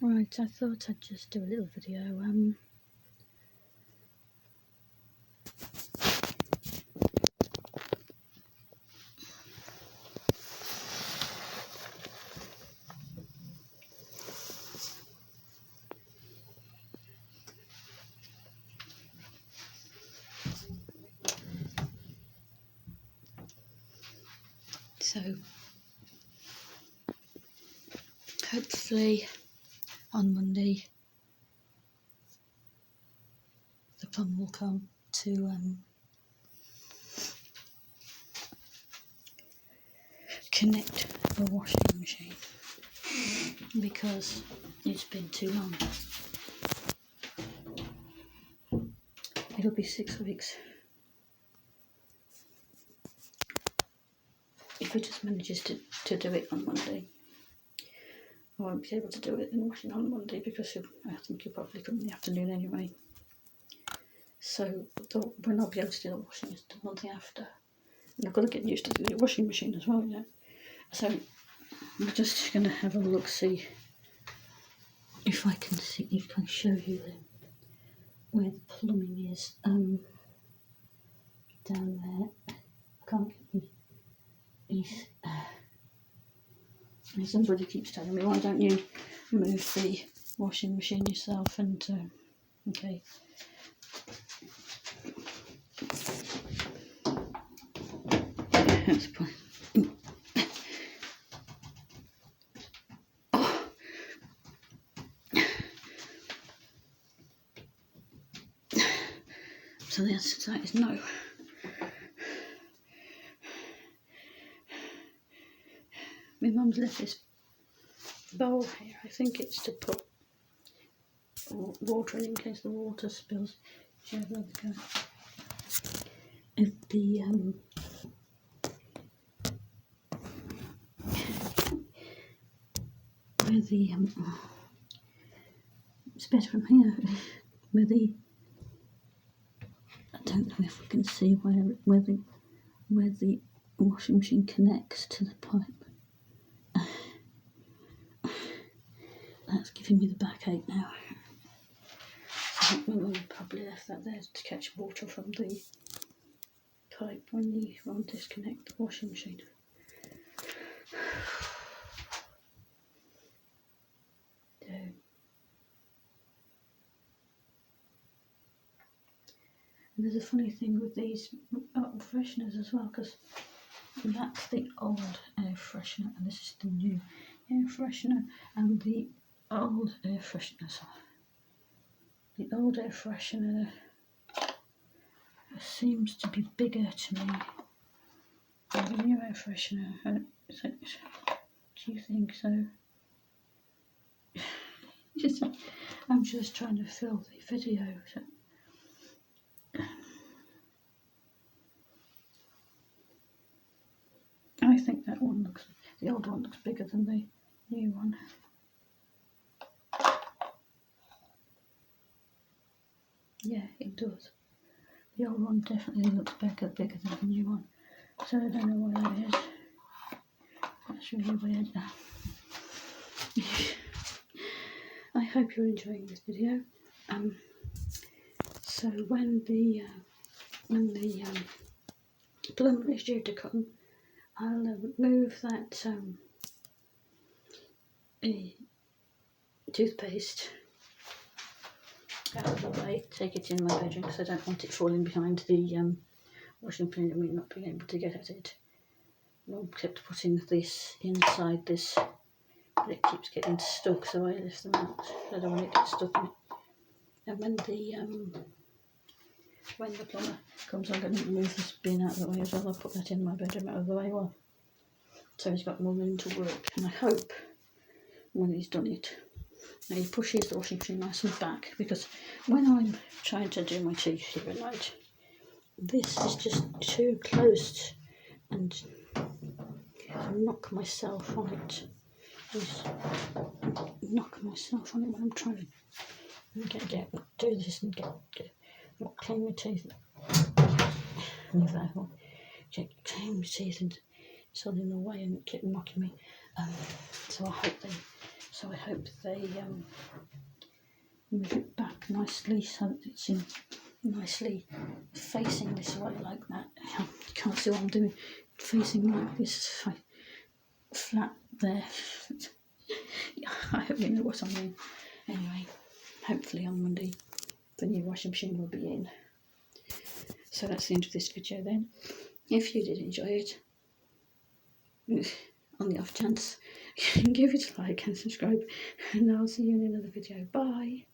Right, I thought I'd just do a little video. So, hopefully on Monday the plumber will come to connect the washing machine because it's been too long. It'll be 6 weeks if it just manages to do it on Monday. I won't be able to do it in washing on Monday because I think you'll probably come in the afternoon anyway. So we'll not be able to do the washing until the Monday after. And I've got to get used to the washing machine as well, So I'm just going to have a look, see if I can show you where the plumbing is. Down there. I can't get and somebody keeps telling me, why don't you move the washing machine yourself? And okay. That's fine. So the answer to that is no. My mum's left this bowl here. I think it's to put water in case the water spills. Where the it's better from here. I don't know if we can see where the washing machine connects to the pipe. That's giving me the backache now. I think my mum probably left that there to catch water from the pipe when you want to disconnect the washing machine. And there's a funny thing with these fresheners as well, because that's the old air freshener and this is the new air freshener, and the old air freshener seems to be bigger to me than the new air freshener. Do you think so? I'm just trying to fill the video. I think the old one looks bigger than the new one. Yeah, it does. The old one definitely looks bigger than the new one. So I don't know why that is. That's really weird. I hope you're enjoying this video. So when the plumber is due to come, I'll move that toothpaste out of the way, take it in my bedroom because I don't want it falling behind the washing machine and me not being able to get at it. Mum kept putting this inside this, but it keeps getting stuck, so I lift them out. I don't want it to get stuck in it. And when the plumber comes, I'm going to move this bin out of the way as well. I'll put that in my bedroom out of the way so he's got more room to work. And I hope when he's done it, now he pushes the washing machine nice and back, because when I'm trying to do my teeth here at night, this is just too close and I knock myself on it. Knock myself on it when I'm trying to do this and not clean my teeth. Move that one. Clean my teeth and it's all in the way and it kept knocking me. So I hope they So I hope they move it back nicely so that it's nicely facing this way like that. You can't see what I'm doing. Facing like this, flat there. I hope you know what I mean. Anyway, hopefully on Monday the new washing machine will be in. So that's the end of this video then. If you did enjoy it, on the off chance, give it a like and subscribe, and I'll see you in another video. Bye.